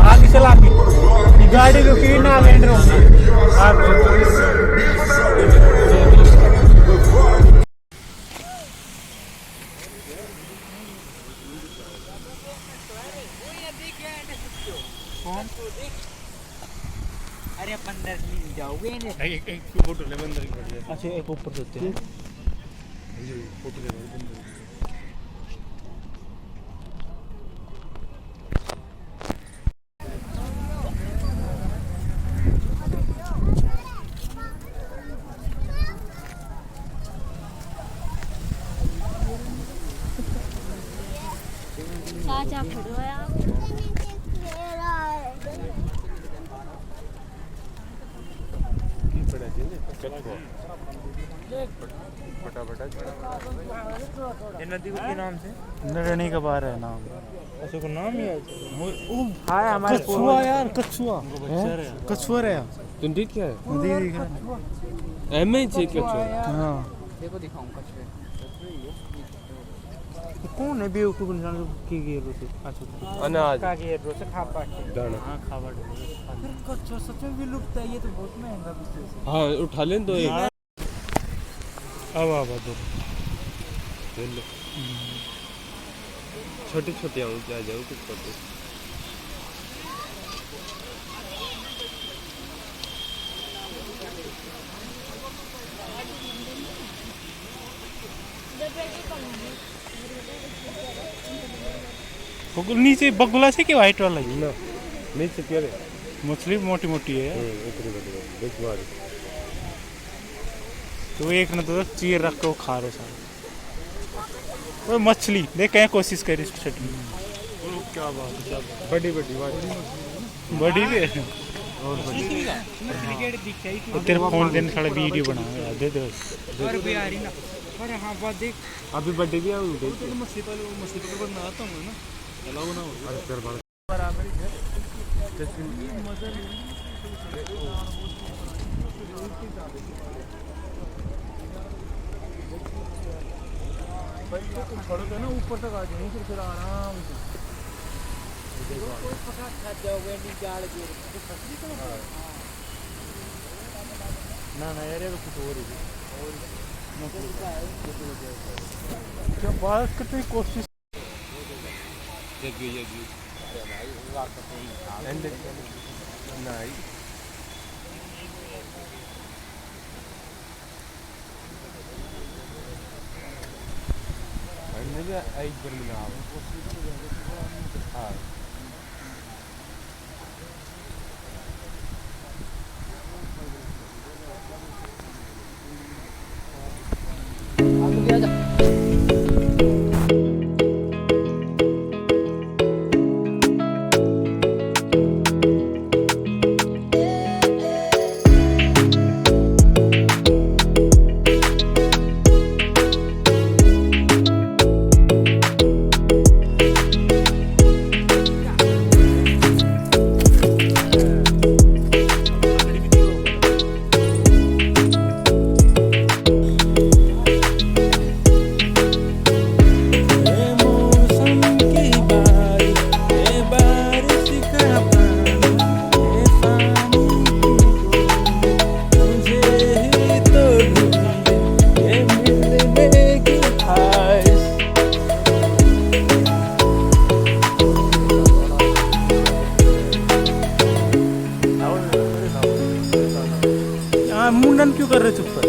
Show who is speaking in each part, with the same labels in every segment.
Speaker 1: आगे चला गाड़ी रुकी ना लैंड
Speaker 2: अरे बंदर जाओगे
Speaker 1: एक फोटो ले बंदर की बढ़िया। अच्छा एक ऊपर देते हैं फोटो ले बंदर।
Speaker 3: साजा फड़ो यार
Speaker 1: ये नदी को क्या नाम से? नरणी का बार है नाम। ऐसे को नाम ही है। ओ हाय हमारे कछुआ यार कछुआ। कछुआ है यार।
Speaker 4: तुम देख क्या है?
Speaker 1: नदी दिख रहा है।
Speaker 4: एम एच कछुआ।
Speaker 1: हां
Speaker 2: देखो दिखाऊं कछुए
Speaker 1: कौन है बेवकूफ इंसान की गिर रहे थे? अच्छा
Speaker 4: अनाज
Speaker 2: का गिर रो से खा पाटे
Speaker 4: दाना।
Speaker 1: हां खावा
Speaker 2: फिर कछुआ सच में भी लुप्त है। ये तो बहुत महंगा बिजनेस है।
Speaker 4: हाँ उठा लें तो एक
Speaker 1: अब दो
Speaker 4: छोटे छोटे आऊँ जा जाओ कुछ छोटे
Speaker 1: नीचे बगुला से कि व्हाइट वाला है?
Speaker 4: ना नीचे क्या है?
Speaker 1: मछली मोटी मोटी है।
Speaker 4: इतनी बड़ी देख बारी
Speaker 1: तो एक न तो चीर रख के वो खा रहे सारे। वो मछली देख कहीं कोशिश करी इसको छटनी। क्या बात है
Speaker 4: बड़ी बड़ी बात
Speaker 1: बड़ी भी है और बड़ी
Speaker 2: क्रिकेट दिख रही
Speaker 1: तो तेरे फोन देने थोड़ा वीडियो बना यार दे दे
Speaker 2: और भी आ रही ना। अरे हाँ बात देख
Speaker 4: अभी बर्थडे भी आऊँ देख
Speaker 1: तो मछली पकड़ ना आता हूँ ना चलाओ ना
Speaker 4: अरे तेरे बाल
Speaker 1: बराबर है खड़े ना ऊपर तक आ जाएंगे फिर आराम से
Speaker 2: कोई पकड़ खा जाओगे नहीं जाल गिर
Speaker 1: ना ना यार ये कुछ और ही क्या बात करते हैं कोशिश
Speaker 4: जगी नहीं अन्य एक बार मिला हाँ
Speaker 1: मुंडन क्यों कर रहे चुप कर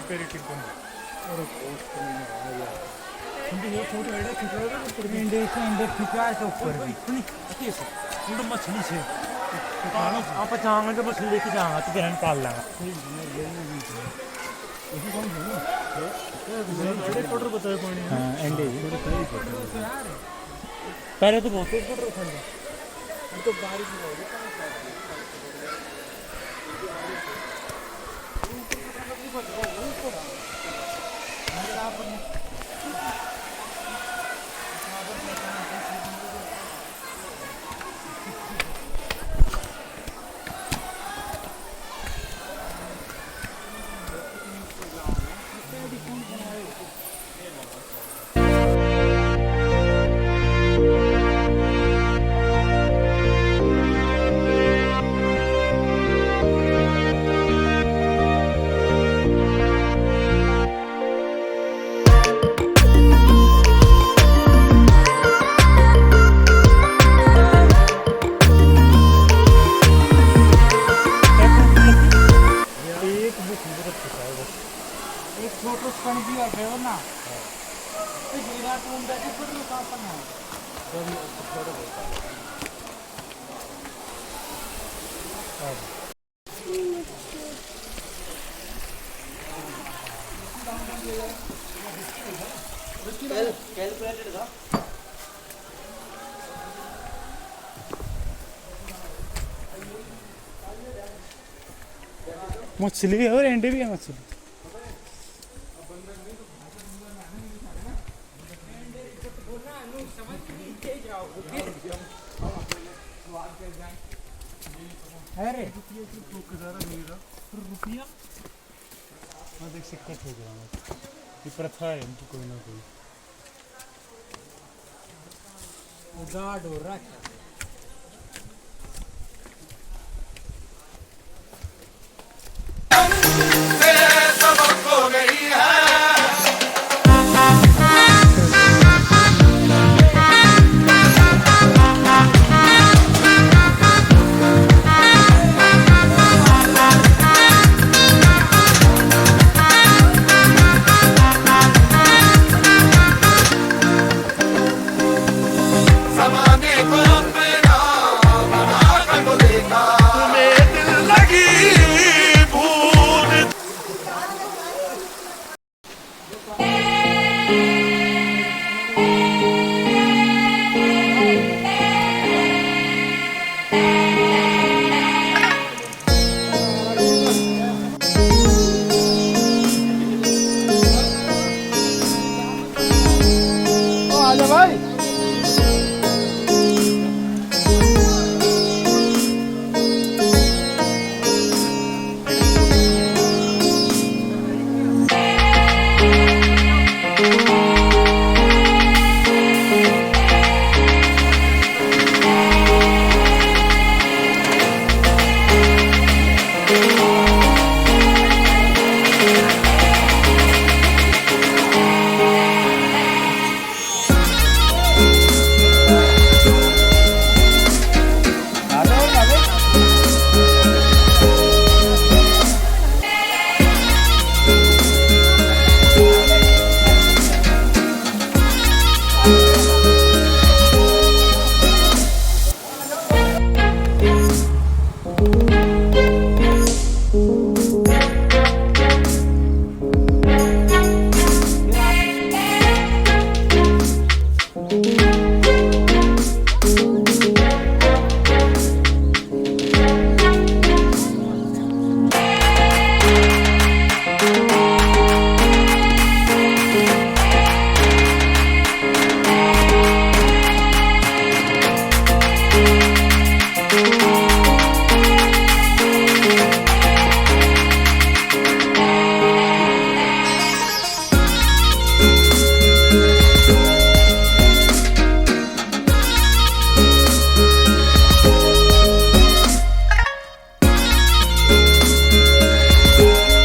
Speaker 1: इम्पेरेटिव बन
Speaker 2: और पोस्ट में आया 근데 ये छोटे एड़े खिचड़ा ऊपर में इंडे खिचड़ा से ऊपर भी सुनी अच्छी से इंडो मछली से
Speaker 1: आप चाहेंगे तो मछली लेके जाएंगे तो फिर हम पाल लेंगे
Speaker 2: इसी कौन है ना
Speaker 1: एड़े टोटल बताए कौन है
Speaker 2: हां एंडे थोड़ा सही
Speaker 1: पहले तो बहुत टोटल था
Speaker 2: तो बारिश हो गई एक छोटो स्पन भी है वो ना तो जीरा तो उनका तो छोटो का अपन है तो छोटो होता है कैलकुलेटेड था
Speaker 1: मछली है और एंडे भी है मछली
Speaker 2: अरे
Speaker 1: रुपया मैं देख सिक्कत हो गया ये प्रथा है इनकी कोई ना कोई
Speaker 2: गार्ड हो रहा है